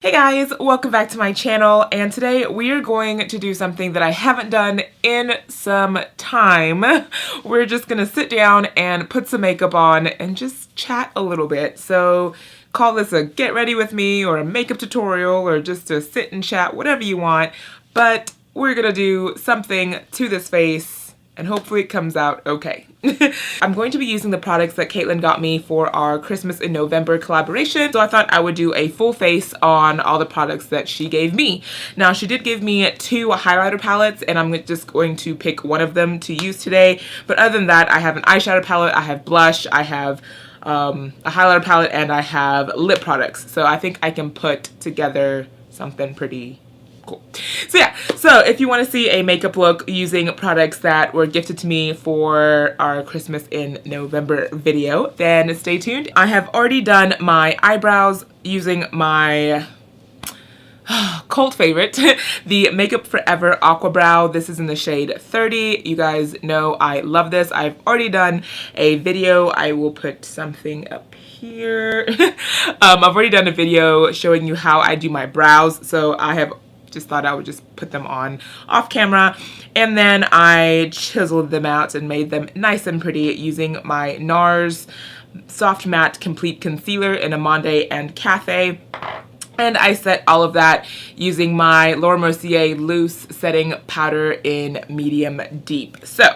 Hey guys, welcome back to my channel, and today we are going to do something that I haven't done in some time. We're just gonna sit down and put some makeup on and just chat a little bit. So call this a get ready with me or a makeup tutorial or just a sit and chat, whatever you want. But we're gonna do something to this face and hopefully it comes out okay. I'm going to be using the products that Caitlin got me for our Christmas in November collaboration, so I thought I would do a full face on all the products that she gave me. Now, she did give me 2 highlighter palettes, and I'm just going to pick one of them to use today. But other than that, I have an eyeshadow palette, I have blush, I have a highlighter palette, and I have lip products. So I think I can put together something pretty cool. So yeah, so if you want to see a makeup look using products that were gifted to me for our Christmas in November video, then stay tuned. I have already done my eyebrows using my cult favorite, the Makeup Forever Aqua Brow. This is in the shade 30. You guys know I love this. I've already done a video. I will put something up here. I've already done a video showing you how I do my brows, so I have just thought I would just put them on off camera, and then I chiseled them out and made them nice and pretty using my NARS Soft Matte Complete Concealer in Amande and Cathay. And I set all of that using my Laura Mercier Loose Setting Powder in Medium Deep. So,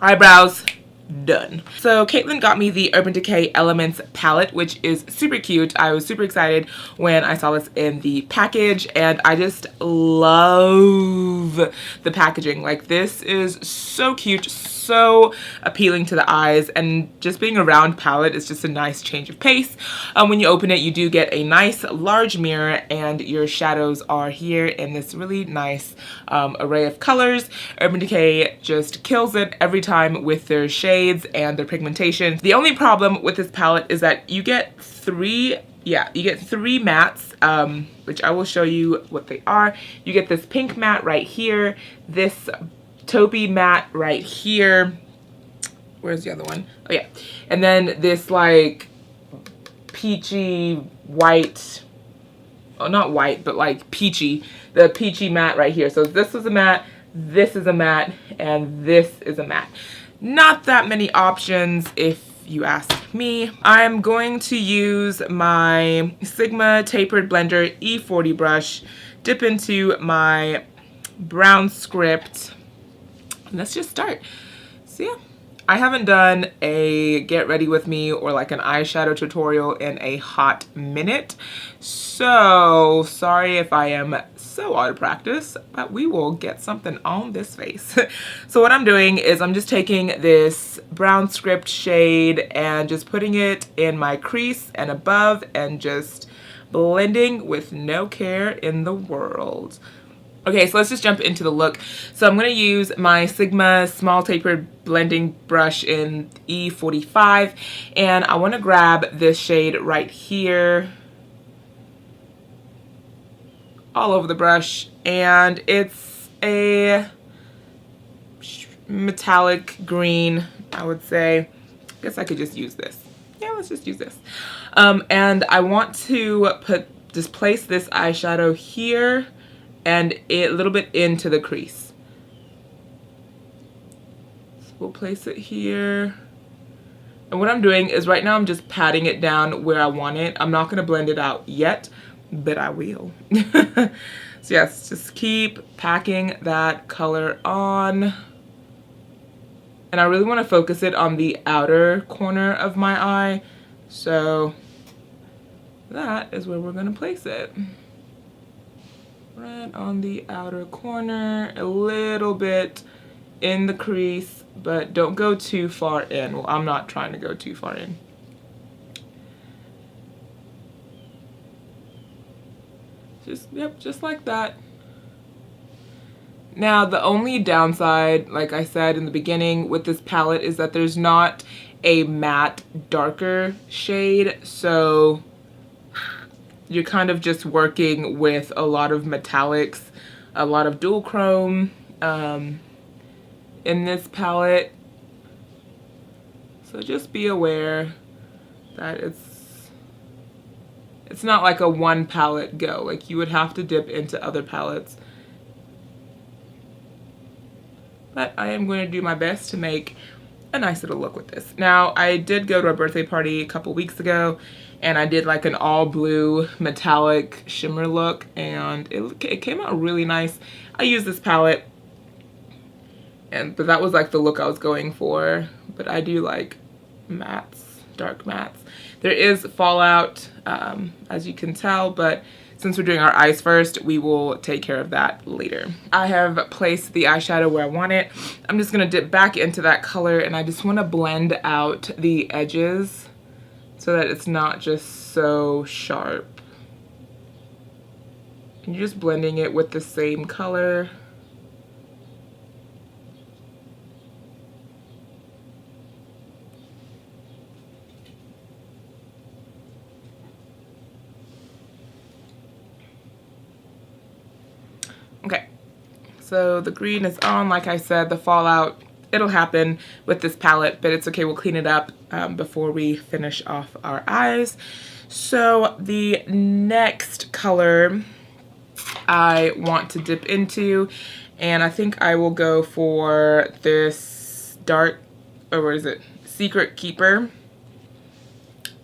eyebrows done. So Caitlin got me the Urban Decay Elements palette, which is super cute. I was super excited when I saw this in the package, and I just love the packaging. Like, this is so cute, so appealing to the eyes, and just being a round palette is just a nice change of pace. When you open it, you do get a nice large mirror, and your shadows are here in this really nice array of colors. Urban Decay just kills it every time with their shades and their pigmentation. The only problem with this palette is that you get three mattes, which I will show you what they are. You get this pink matte right here, this taupey matte right here. Where's the other one? Oh yeah. And then this like peachy white, oh not white, but like peachy, the peachy matte right here. So this is a matte, this is a matte, and this is a matte. Not that many options if you ask me. I'm going to use my Sigma Tapered Blender E40 brush, dip into my brown script, and let's just start. So yeah, I haven't done a get ready with me or like an eyeshadow tutorial in a hot minute, so sorry if I am so out of practice, but we will get something on this face. So what I'm doing is I'm just taking this brown script shade and just putting it in my crease and above and just blending with no care in the world. Okay, so let's just jump into the look. So I'm going to use my Sigma Small Tapered Blending Brush in E45, and I want to grab this shade right here all over the brush, and it's a metallic green, I would say. I guess I could just use this. Yeah, let's just use this. And I want to just place this eyeshadow here and a little bit into the crease. So we'll place it here. And what I'm doing is right now I'm just patting it down where I want it. I'm not going to blend it out yet, but I will. So yes, just keep packing that color on. And I really want to focus it on the outer corner of my eye. So that is where we're going to place it. Right on the outer corner, a little bit in the crease, but don't go too far in. Well, I'm not trying to go too far in. Just like that. Now, the only downside, like I said in the beginning, with this palette is that there's not a matte darker shade, so you're kind of just working with a lot of metallics, a lot of dual chrome in this palette. So just be aware that It's not like a one palette go. Like you would have to dip into other palettes. But I am going to do my best to make a nice little look with this. Now, I did go to a birthday party a couple weeks ago, and I did like an all blue metallic shimmer look, and it came out really nice. I used this palette, but that was like the look I was going for. But I do like mattes, dark mattes. There is fallout, as you can tell, but since we're doing our eyes first, we will take care of that later. I have placed the eyeshadow where I want it. I'm just gonna dip back into that color, and I just wanna blend out the edges so that it's not just so sharp. And you're just blending it with the same color. Okay, so the green is on. Like I said, the fallout, it'll happen with this palette, but it's okay, we'll clean it up before we finish off our eyes. So the next color I want to dip into, and I think I will go for this dark, or what is it, Secret Keeper,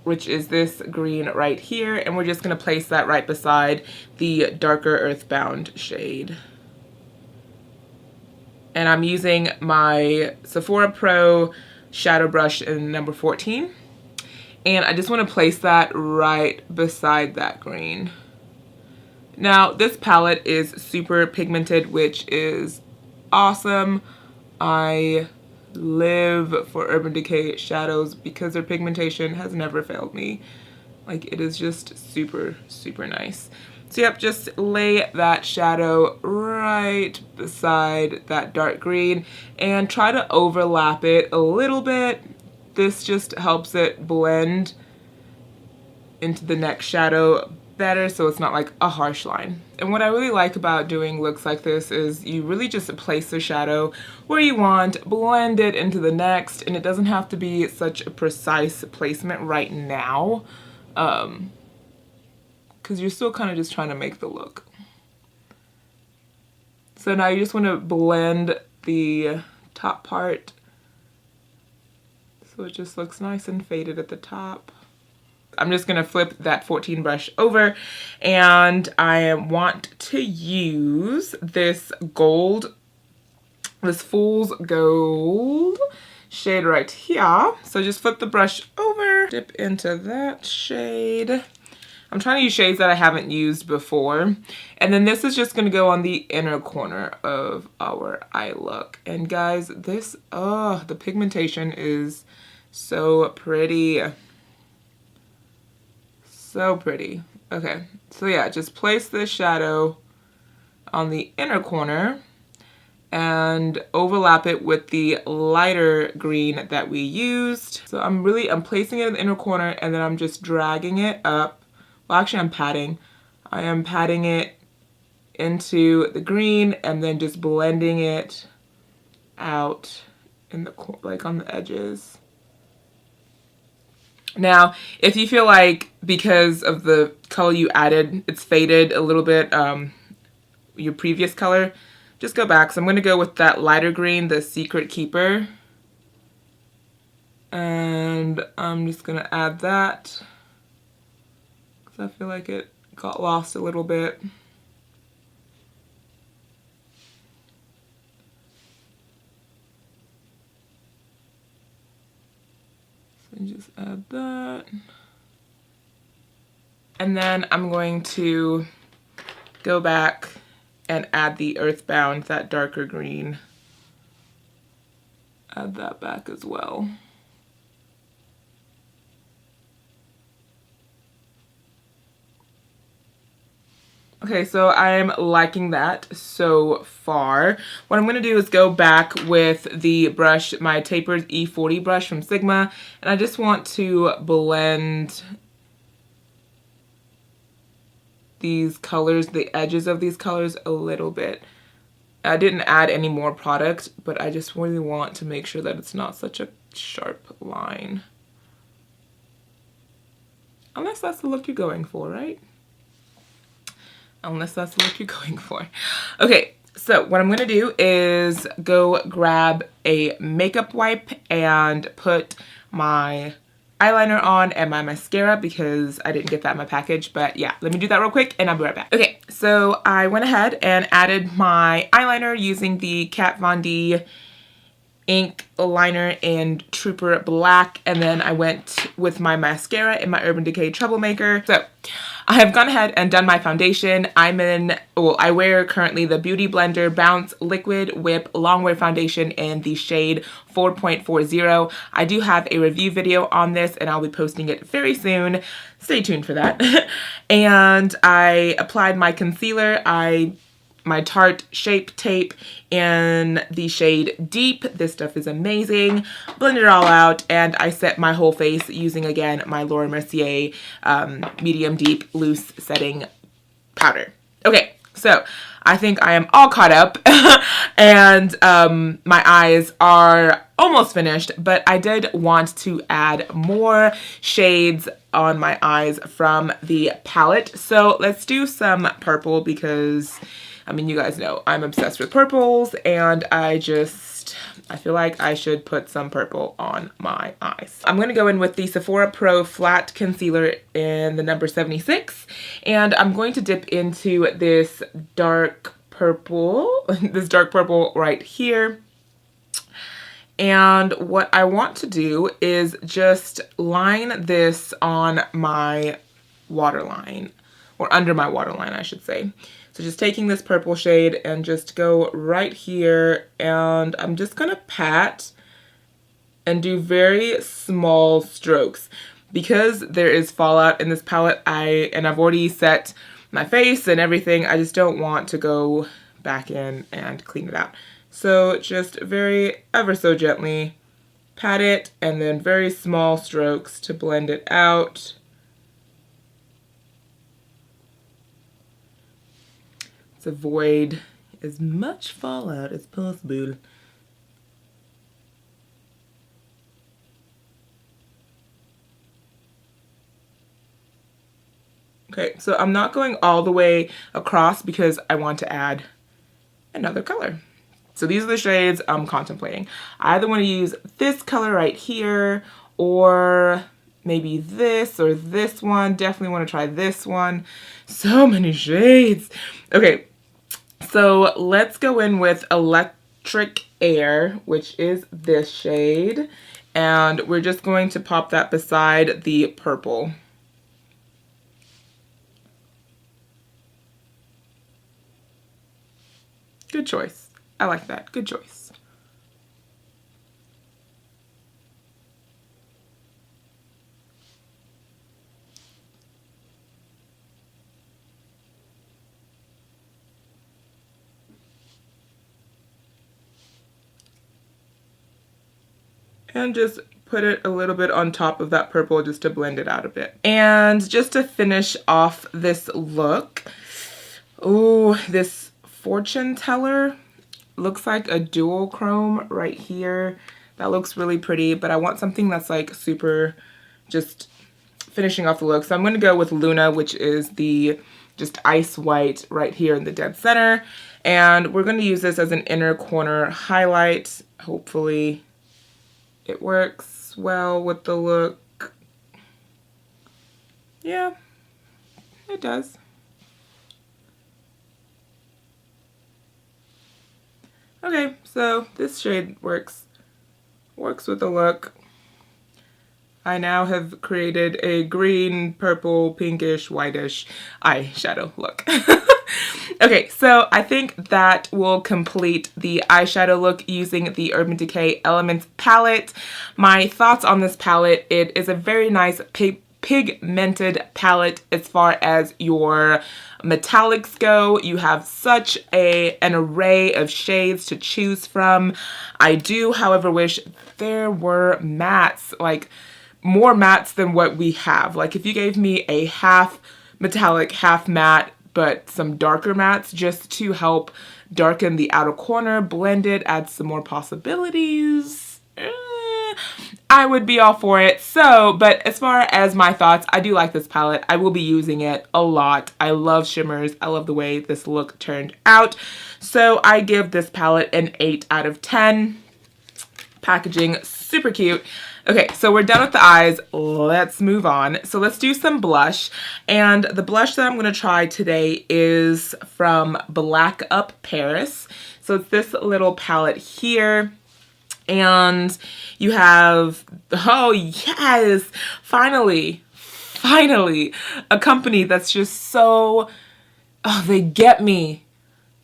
which is this green right here, and we're just gonna place that right beside the darker Earthbound shade. And I'm using my Sephora Pro shadow brush in number 14, and I just want to place that right beside that green. Now, this palette is super pigmented, which is awesome. I live for Urban Decay shadows because their pigmentation has never failed me. Like, it is just super, super nice. So yep, just lay that shadow right beside that dark green and try to overlap it a little bit. This just helps it blend into the next shadow better, so it's not like a harsh line. And what I really like about doing looks like this is you really just place the shadow where you want, blend it into the next, and it doesn't have to be such a precise placement right now, because you're still kind of just trying to make the look. So now you just want to blend the top part so it just looks nice and faded at the top. I'm just going to flip that 14 brush over, and I want to use this gold, this Fool's Gold shade right here. So just flip the brush over, dip into that shade. I'm trying to use shades that I haven't used before. And then this is just going to go on the inner corner of our eye look. And guys, this, the pigmentation is so pretty. So pretty. Okay, so yeah, just place this shadow on the inner corner and overlap it with the lighter green that we used. So I'm placing it in the inner corner, and then I'm just dragging it up. Well, actually I'm patting. I am patting it into the green and then just blending it out in the, like on the edges. Now, if you feel like because of the color you added, it's faded a little bit, your previous color, just go back. So I'm going to go with that lighter green, the Secret Keeper. And I'm just going to add that, because I feel like it got lost a little bit. And just add that. And then I'm going to go back and add the Earthbound, that darker green. Add that back as well. Okay, so I'm liking that so far. What I'm going to do is go back with the brush, my tapered E40 brush from Sigma, and I just want to blend these colors, the edges of these colors a little bit. I didn't add any more product, but I just really want to make sure that it's not such a sharp line. Unless that's the look you're going for, right? Unless that's the look you're going for. Okay, so what I'm gonna do is go grab a makeup wipe and put my eyeliner on and my mascara because I didn't get that in my package. But yeah, let me do that real quick and I'll be right back. Okay, so I went ahead and added my eyeliner using the Kat Von D ink liner in Trooper Black, and then I went with my mascara in my Urban Decay Troublemaker. So I have gone ahead and done my foundation. I wear currently the Beauty Blender Bounce Liquid Whip Longwear Foundation in the shade 4.40. I do have a review video on this and I'll be posting it very soon. Stay tuned for that. And I applied my concealer. My Tarte Shape Tape in the shade Deep. This stuff is amazing. Blend it all out, and I set my whole face using, again, my Laura Mercier Medium Deep Loose Setting Powder. Okay, so I think I am all caught up, and my eyes are almost finished, but I did want to add more shades on my eyes from the palette. So let's do some purple because I mean, you guys know I'm obsessed with purples, and I feel like I should put some purple on my eyes. I'm going to go in with the Sephora Pro Flat Concealer in the number 76, and I'm going to dip into this dark purple, right here. And what I want to do is just line this on my waterline, or under my waterline, I should say. So just taking this purple shade and just go right here, and I'm just gonna pat and do very small strokes. Because there is fallout in this palette, I've already set my face and everything, I just don't want to go back in and clean it out. So just very ever so gently pat it, and then very small strokes to blend it out. Avoid as much fallout as possible. Okay, so I'm not going all the way across because I want to add another color. So these are the shades I'm contemplating. I either want to use this color right here, or maybe this or this one. Definitely want to try this one. So many shades. Okay. So let's go in with Electric Air, which is this shade, and we're just going to pop that beside the purple. Good choice. I like that. Good choice. And just put it a little bit on top of that purple just to blend it out a bit. And just to finish off this look, oh, this Fortune Teller looks like a dual chrome right here. That looks really pretty, but I want something that's like super just finishing off the look. So I'm going to go with Luna, which is the just ice white right here in the dead center. And we're going to use this as an inner corner highlight. Hopefully it works well with the look. Yeah, it does. Okay, so this shade works with the look. I now have created a green, purple, pinkish, whitish eyeshadow look. Okay, so I think that will complete the eyeshadow look using the Urban Decay Elements palette. My thoughts on this palette: it is a very nice pigmented palette as far as your metallics go. You have such an array of shades to choose from. I do, however, wish there were mattes, like more mattes than what we have. Like if you gave me a half metallic, half matte, but some darker mattes just to help darken the outer corner, blend it, add some more possibilities. I would be all for it. So, but as far as my thoughts, I do like this palette. I will be using it a lot. I love shimmers. I love the way this look turned out. So I give this palette an 8 out of 10. Packaging, super cute. Okay, so we're done with the eyes. Let's move on. So let's do some blush. And the blush that I'm going to try today is from Black Up Paris. So it's this little palette here. And you have, oh yes, finally, a company that's just so, oh, they get me.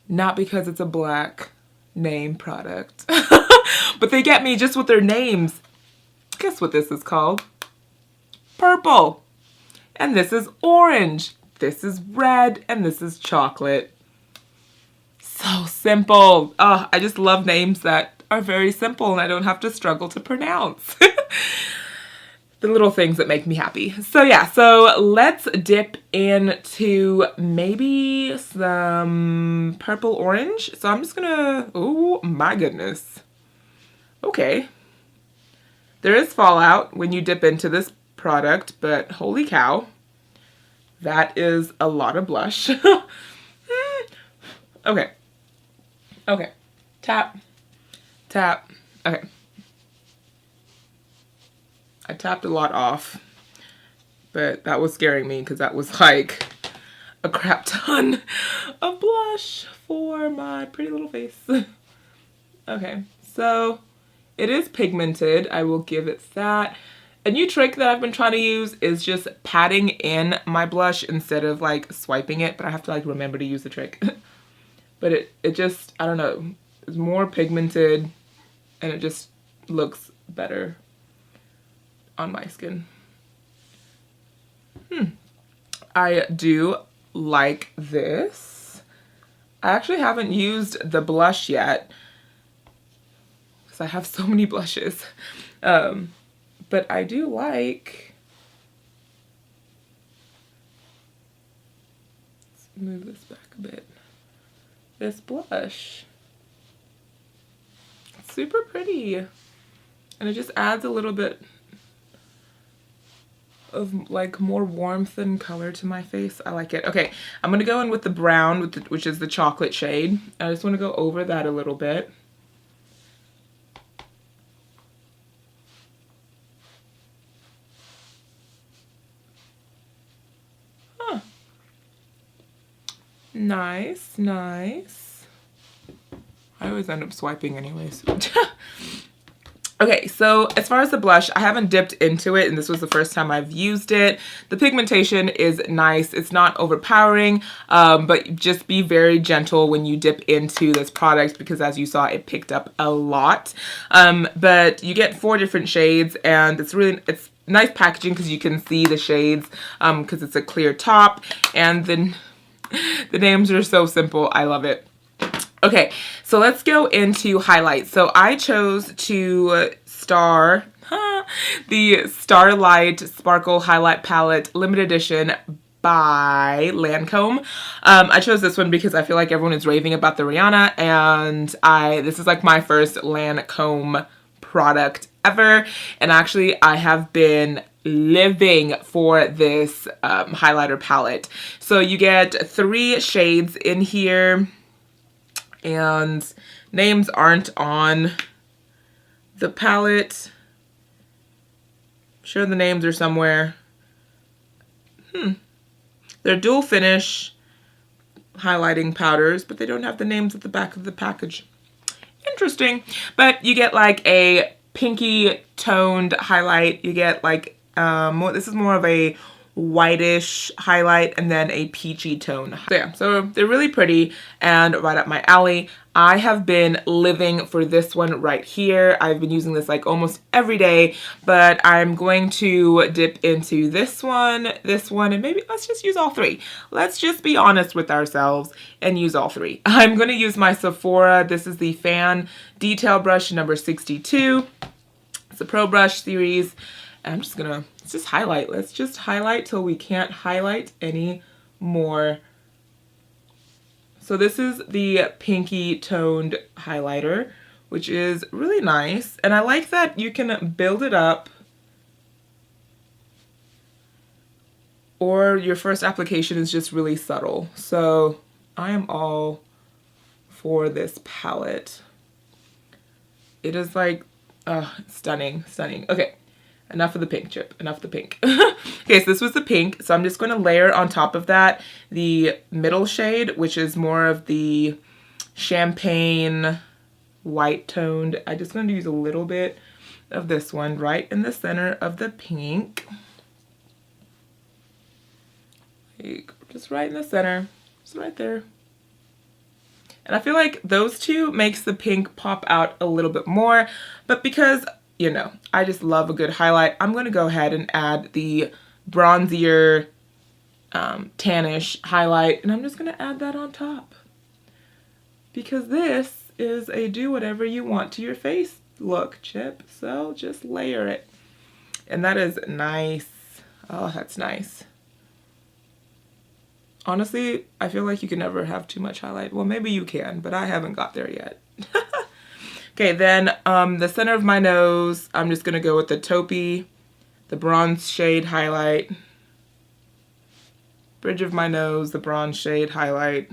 Not because it's a black name product, but they get me just with their names. Guess what this is called? Purple. And this is orange. This is red. And this is chocolate. So simple. Oh, I just love names that are very simple and I don't have to struggle to pronounce. The little things that make me happy. So yeah, so let's dip into maybe some purple orange. So I'm just gonna, oh my goodness. Okay. There is fallout when you dip into this product, but holy cow, that is a lot of blush. Okay. Okay. Tap. Tap. Okay. I tapped a lot off, but that was scaring me because that was like a crap ton of blush for my pretty little face. Okay, so it is pigmented. I will give it that. A new trick that I've been trying to use is just patting in my blush instead of like swiping it, but I have to like remember to use the trick. But it just, I don't know, it's more pigmented and it just looks better on my skin. I do like this. I actually haven't used the blush yet because I have so many blushes. But I do like, let's move this back a bit, this blush. It's super pretty. And it just adds a little bit of like more warmth and color to my face. I like it. Okay, I'm gonna go in with the brown, which is the chocolate shade. I just want to go over that a little bit. Huh. Nice, nice. I always end up swiping anyways. Okay, so as far as the blush, I haven't dipped into it, and this was the first time I've used it. The pigmentation is nice. It's not overpowering, but just be very gentle when you dip into this product because as you saw, it picked up a lot. But you get 4 different shades, and it's nice packaging because you can see the shades because it's a clear top, and then the names are so simple. I love it. Okay, so let's go into highlights. So I chose to the Starlight Sparkle Highlight Palette Limited Edition by Lancome. I chose this one because I feel like everyone is raving about the Rihanna, and this is like my first Lancome product ever, and actually I have been living for this highlighter palette. So you get 3 shades in here, and names aren't on the palette. I'm sure the names are somewhere. They're dual finish highlighting powders, but they don't have the names at the back of the package. Interesting. But you get like a pinky toned highlight. You get like this is more of a whitish highlight and then a peachy tone. So yeah, so they're really pretty and right up my alley. I have been living for this one right here. I've been using this like almost every day, but I'm going to dip into this one, and maybe let's just use all 3. Let's just be honest with ourselves and use all 3. I'm going to use my Sephora. This is the Fan Detail Brush number 62. It's a Pro Brush series. And I'm just gonna, let's just highlight. Let's just highlight till we can't highlight anymore. So this is the pinky toned highlighter which is really nice. And I like that you can build it up, or your first application is just really subtle. So I am all for this palette. It is like, stunning, stunning. Okay, enough of the pink, Chip, enough of the pink. Okay, so this was the pink. So I'm just gonna layer on top of that the middle shade, which is more of the champagne white toned. I just gonna use a little bit of this one right in the center of the pink. Like, just right in the center, just right there. And I feel like those two makes the pink pop out a little bit more, but because, you know, I just love a good highlight, I'm gonna go ahead and add the bronzier tannish highlight, and I'm just gonna add that on top. Because this is a do whatever you want to your face look, Chip. So just layer it. And that is nice. Oh, that's nice. Honestly, I feel like you can never have too much highlight. Well, maybe you can, but I haven't got there yet. Okay, then the center of my nose, I'm just gonna go with the taupey, the bronze shade highlight. Bridge of my nose, the bronze shade highlight.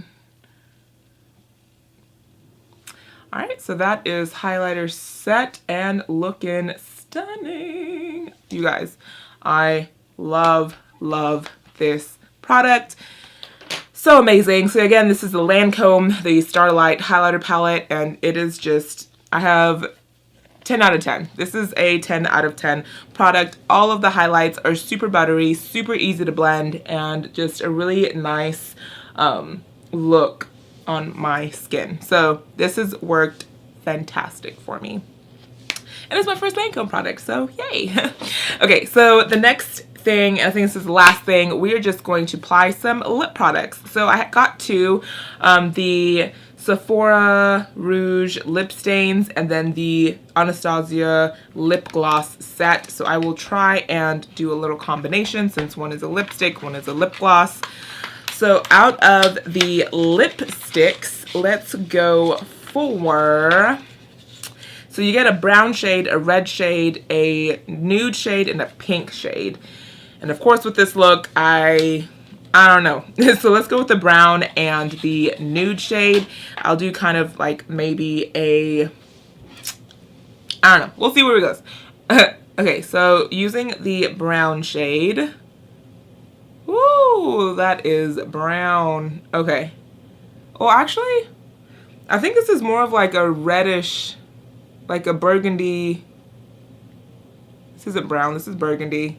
All right, so that is highlighter set and looking stunning. You guys, I love, love this product. So amazing. So again, this is the Lancome, the Starlight highlighter palette, and it is just, I have 10 out of 10. This is a 10 out of 10 product. All of the highlights are super buttery, super easy to blend, and just a really nice look on my skin. So this has worked fantastic for me. And it's my first Lancome product, so yay. Okay, so the next thing, I think this is the last thing, we are just going to apply some lip products. So I got two, the Sephora Rouge lip stains and then the Anastasia lip gloss set. So I will try and do a little combination since one is a lipstick, one is a lip gloss. So out of the lipsticks, let's go for, so you get a brown shade, a red shade, a nude shade, and a pink shade. And of course with this look, I don't know. So let's go with the brown and the nude shade. I'll do kind of like maybe a, I don't know. We'll see where it goes. Okay, so using the brown shade. Ooh, that is brown. Okay. Well, actually, I think this is more of like a reddish, like a burgundy. This isn't brown, this is burgundy.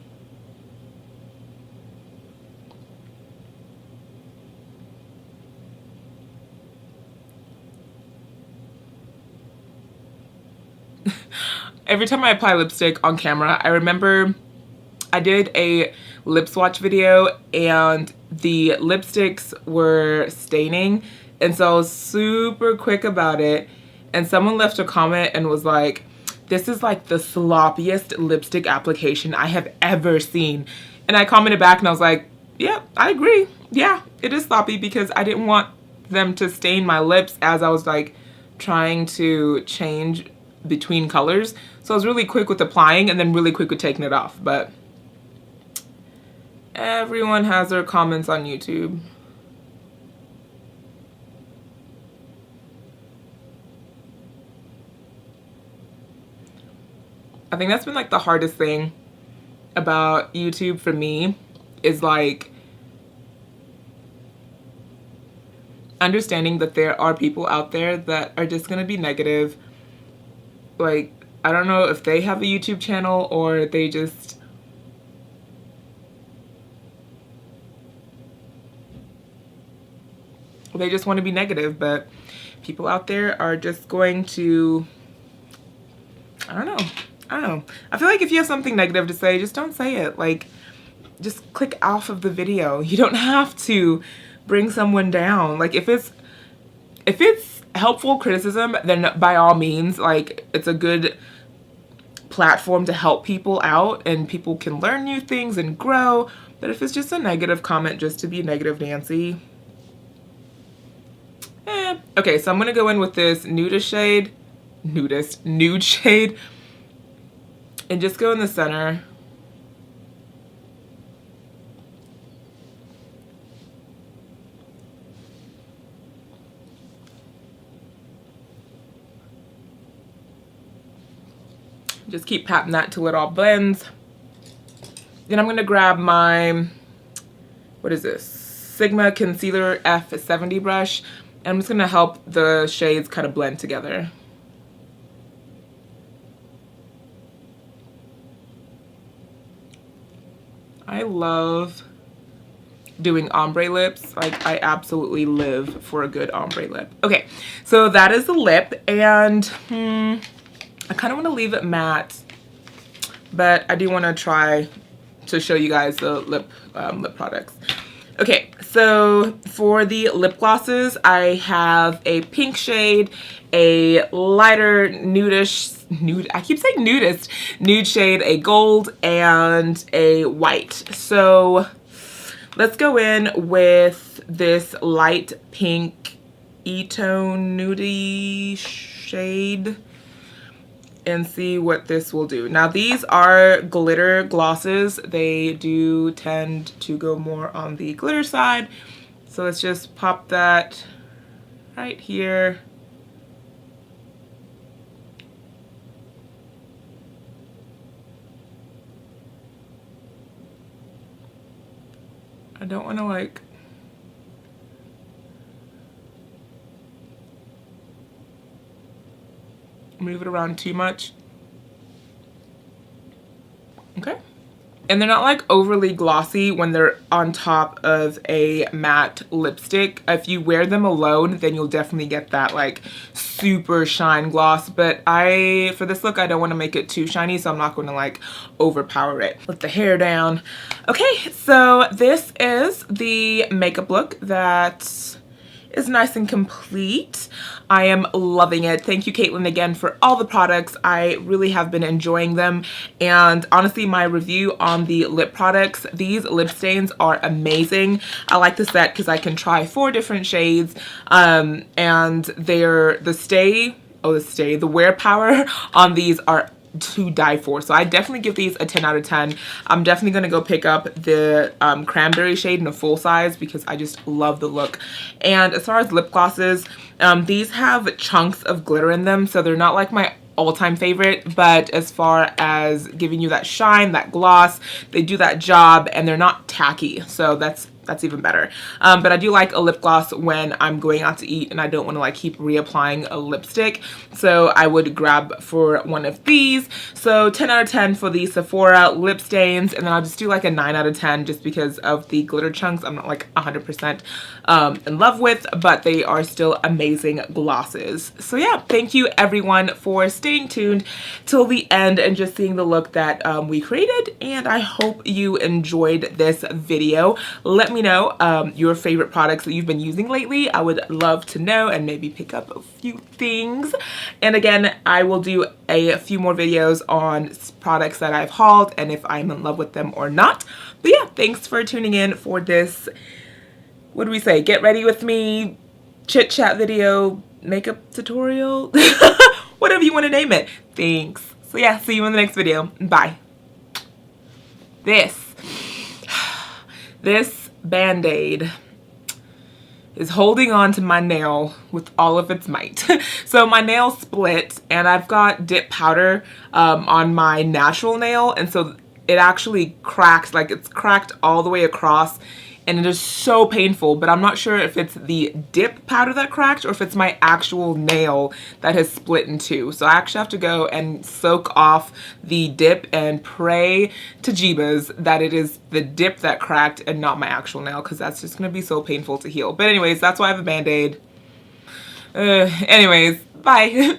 Every time I apply lipstick on camera, I remember I did a lip swatch video and the lipsticks were staining, and so I was super quick about it, and someone left a comment and was like, this is like the sloppiest lipstick application I have ever seen. And I commented back and I was like, yeah, I agree. Yeah, it is sloppy because I didn't want them to stain my lips as I was like trying to change between colors. So I was really quick with applying and then really quick with taking it off. But everyone has their comments on YouTube. I think that's been like the hardest thing about YouTube for me, is like understanding that there are people out there that are just gonna be negative. Like, I don't know if they have a YouTube channel or they just want to be negative, but people out there are just going to, I don't know. I feel like if you have something negative to say, just don't say it. Like, just click off of the video. You don't have to bring someone down. Like, if it's helpful criticism, then by all means, like, it's a good platform to help people out and people can learn new things and grow. But if it's just a negative comment just to be negative Nancy, okay, so I'm gonna go in with this nudist shade nude shade, and just go in the center. Just keep patting that till it all blends. Then I'm gonna grab my, what is this? Sigma Concealer F70 brush. And I'm just gonna help the shades kind of blend together. I love doing ombre lips. Like, I absolutely live for a good ombre lip. Okay, so that is the lip, and I kind of want to leave it matte, but I do want to try to show you guys the lip products. Okay, so for the lip glosses, I have a pink shade, a lighter I keep saying nudist, nude shade, a gold, and a white. So let's go in with this light pink E-tone nudie shade and see what this will do. Now, these are glitter glosses. They do tend to go more on the glitter side. So let's just pop that right here. I don't want to like move it around too much. Okay. And they're not like overly glossy when they're on top of a matte lipstick. If you wear them alone, then you'll definitely get that like super shine gloss. But for this look, I don't want to make it too shiny, so I'm not going to like overpower it. Let the hair down. Okay, so this is the makeup look that is nice and complete. I am loving it. Thank you, Caitlin, again for all the products. I really have been enjoying them. And honestly, my review on the lip products, these lip stains are amazing. I like the set because I can try 4 different shades. And the wear power on these are to die for. So I definitely give these a 10 out of 10. I'm definitely going to go pick up the cranberry shade in a full size because I just love the look. And as far as lip glosses, these have chunks of glitter in them, so they're not like my all-time favorite, but as far as giving you that shine, that gloss, they do that job, and they're not tacky, so that's even better. But I do like a lip gloss when I'm going out to eat and I don't want to like keep reapplying a lipstick, so I would grab for one of these. So 10 out of 10 for the Sephora lip stains, and then I'll just do like a 9 out of 10 just because of the glitter chunks. I'm not like 100% in love with, but they are still amazing glosses. So yeah, thank you everyone for staying tuned till the end and just seeing the look that we created, and I hope you enjoyed this video. Let me know your favorite products that you've been using lately. I would love to know and maybe pick up a few things. And again, I will do a few more videos on products that I've hauled and if I'm in love with them or not. But yeah, thanks for tuning in for this, what do we say, get ready with me chit chat video, makeup tutorial, whatever you want to name it. Thanks. So yeah, see you in the next video. Bye. This Band-Aid is holding on to my nail with all of its might. So my nail split and I've got dip powder on my natural nail, and so it actually cracked, like it's cracked all the way across, and it is so painful, but I'm not sure if it's the dip powder that cracked or if it's my actual nail that has split in two. So I actually have to go and soak off the dip and pray to Jeebus that it is the dip that cracked and not my actual nail, because that's just going to be so painful to heal. But anyways, that's why I have a Band-Aid. Anyways, bye.